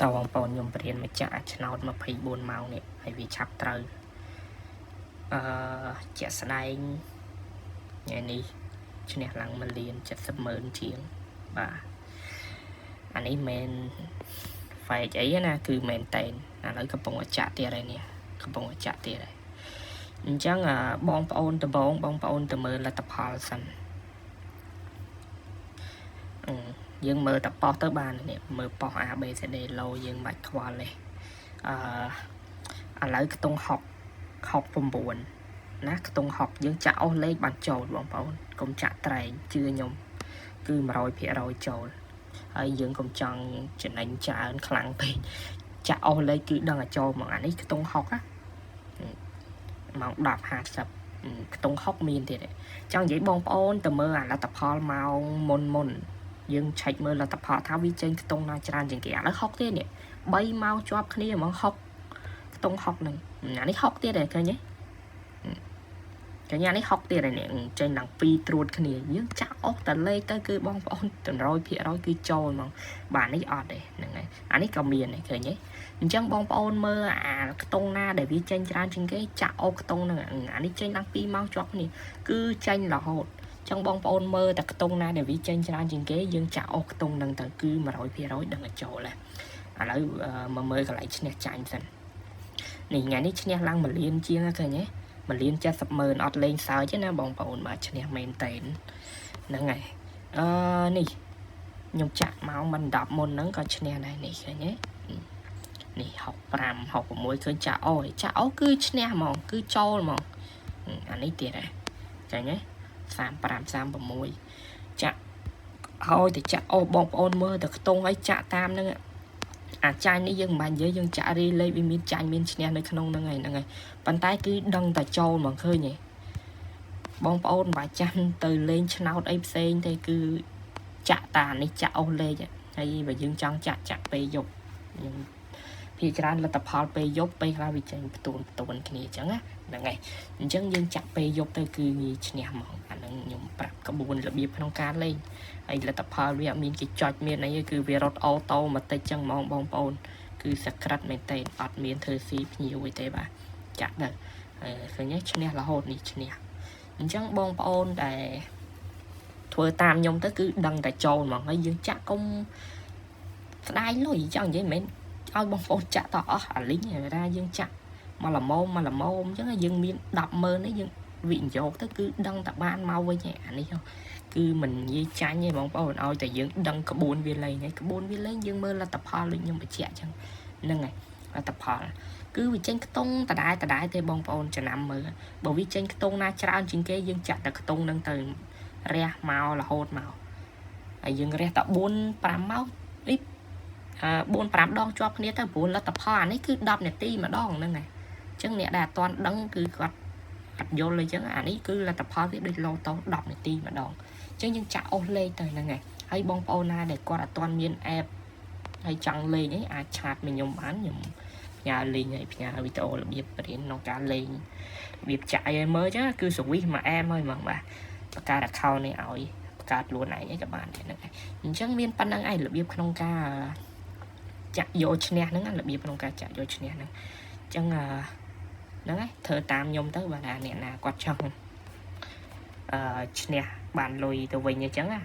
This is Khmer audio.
តើបងប្អូនខ្ញុំបរៀនមកចាក់ឆ្នោត24ម៉ោងនេះហើយវាឆាប់ត្រូវជាក់ស្ដែងថ្ងៃនេះឈ្នះឡើង1,70,000ជាងបាទអានេះមិនហ្វែកអីណាគឺមែនតែនឥឡូវកំពុងចាក់ទៀតហើយនេះកំពុងចាក់ទៀតហើយអញ្ចឹងបងប្អូនដំបងបងប្អូនទៅមើលលទ្ធផលសិនយើងមើលតប៉ោះទៅបាននេះមើលប៉ោះ ABCD ឡូយើងមិនបាច់ខ្វល់ទេឥឡូវខ្ទង់69ណាខ្ទង់60យើងចាក់អស់លេខបានចូលបងប្អូនកុំចាក់ត្រែងជឿខ្ញុំគឺ 100% ចូលហើយយើងកុំចង់ចំណេញច្រើនខ្លាំងពេកចាក់អស់លេខគឺដឹងតែចូលមកអានេះខ្ទង់60ណាម៉ោង 10:50 ខ្ទង់60មានទៀតចង់និយាយបងប្អូនទៅមើលអាលទ្ធផលម៉ោងមុនយើងឆែកមើលលទ្ធផលថាវាចេញខ្ទង់ណាច្រើនជាងគេឥឡូវ60ទៀតនេះ3ម៉ោងជាប់គ្នាហ្មង60ខ្ទង់60ហ្នឹងអានេះ60ទៀតឃើញទេកញ្ញានេះ60ទៀតហើយនេះចេញឡើង2ត្រួតគ្នាយើងចាក់អស់តលេខទៅគឺបងប្អូន 100% គឺចូលហ្មងបាទនេះអត់ទេហ្នឹងហើយអានេះក៏មានដែរឃើញទេអញ្ចឹងបងប្អូនមើលអាខ្ទង់ណាដែលវាចេញច្រើនជាងគេចាក់អស់ខ្ទង់ហ្នឹងអានេះចេញឡើង2ម៉ោងជាប់គ្នាគឺចេញរហូតចឹងបងប្អូនមើលតែខ្ទង់ណាដែលវាចេញច្រើនជាងគេយើងចាក់អស់ខ្ទង់ហ្នឹងទៅគឺ 100% ដឹងតែចូលហើយឥឡូវមកមើលកន្លែងឈ្នះចាញ់សិននេះថ្ងៃនេះឈ្នះឡើង1លានជាងឃើញទេ1,70,000អត់លេងសើចទេណាបងប្អូនបាទឈ្នះមែនតែនហ្នឹងហើយនេះខ្ញុំចាក់ម៉ោងមិន10មុនហ្នឹងក៏ឈ្នះដែរនេះឃើញទេនេះ65 66ឃើញចាក់អូគឺឈ្នះហ្មងគឺចូលហ្មងអានេះទៀតដែរចាញ់ទេ35 36ចាក់ហើយទៅចាក់បងប្អូនមើលទៅខ្ទង់ឲ្យចាក់តាមហ្នឹងអាចាញ់នេះយើងមិនបាច់និយាយយើងចាក់រីលេខវាមានចាញ់មានឈ្នះនៅក្នុងហ្នឹងហើយប៉ុន្តែគឺដឹងតែចូលហ្មងឃើញទេបងប្អូនមិនបាច់ចាំទៅលេងឆ្នោតអីផ្សេងទេគឺចាក់តានេះចាក់អស់លេខហើយបើយើងចង់ចាក់ពេលយប់យើងភាគច្រើនលទ្ធផលពេលយប់ពេលខ្លះវាចេញផ្ទួនគ្នាអញ្ចឹងណាហ្នឹងហើយអញ្ចឹងយើងចាក់ពេលយប់ទៅគឺងាយឈ្នះហ្មងអាហ្នឹងខ្ញុំប្រាប់ក្បួនរបៀបក្នុងការលេងហើយលទ្ធផលវាអត់មានគេចុចមានអីគឺវារត់អូតូម៉ាទិកចឹងហ្មងបងប្អូនគឺសក្រិតមែនទេអត់មានធ្វើស៊ីភ្ញៀវទេបាទចាក់ទៅឃើញទេឈ្នះរហូតនេះឈ្នះអញ្ចឹងបងប្អូនដែលធ្វើតាមខ្ញុំទៅគឺដឹងតែចូលហ្មងហើយយើងចាក់កុំស្ដាយលុយចង់និយាយមិនឲ្យបងប្អូនចាក់តអស់អាលីងថាយើងចាក់មកល្មមអញ្ចឹងយើងមាន 10,000 នេះយើងវិនិយោគទៅគឺដឹងតែបានមកវិញអានេះគឺមិននិយាយចាញ់ទេបងប្អូនឲ្យតែយើងដឹងក្បួនវាលេងហើយក្បួនវាលេងយើងមើលលទ្ធផលដូចខ្ញុំបញ្ជាក់អញ្ចឹងហ្នឹងហើយលទ្ធផលគឺវាចេញខ្ទង់ដដែលទេបងប្អូនចំណាំមើលបើវាចេញខ្ទង់ណាច្រើនជាងគេយើងចាក់តែខ្ទង់ហ្នឹងទៅរះមករហូតមកហើយយើងរះតែ 4-5 ម៉ោងនេះ4-5 ដងជាប់គ្នាទៅព្រោះលទ្ធផលអានេះគឺ10នាទីម្ដងហ្នឹងហើយអញ្ចឹងអ្នកដែលអត់ទាន់ដឹងគឺគាត់អត់យល់អញ្ចឹងអានេះគឺលទ្ធផលវាដូចឡូតូ10នាទីម្ដងអញ្ចឹងយើងចាក់អស់លេខទៅហ្នឹងហើយបងប្អូនណាដែលគាត់អត់ទាន់មាន app ហើយចង់លេងអីអាចឆាតមកខ្ញុំបានខ្ញុំផ្ញើលេងហើយផ្ញើវីដេអូរបៀបបរៀនក្នុងការលេងរបៀបចាក់ឲ្យមើលចឹងគឺសវិសមួយអែមហើយហ្មងបាទបង្កើត account នេះឲ្យបង្កើតខ្លួនឯងក៏បានដែរហ្នឹងហើយអញ្ចឹងមានប៉ុណ្្នឹងឯងរបៀបក្នុងការចាក់យកឈ្នះហ្នឹងរបៀបក្នុងការចាក់យកឈ្នះហ្នឹងអញ្ចឹងហ្នឹងហើយធ្វើតាមខ្ញុំទៅបាទអ្នកណាគាត់ចង់ឈ្នះបានលុយទៅវិញអញ្ចឹងណា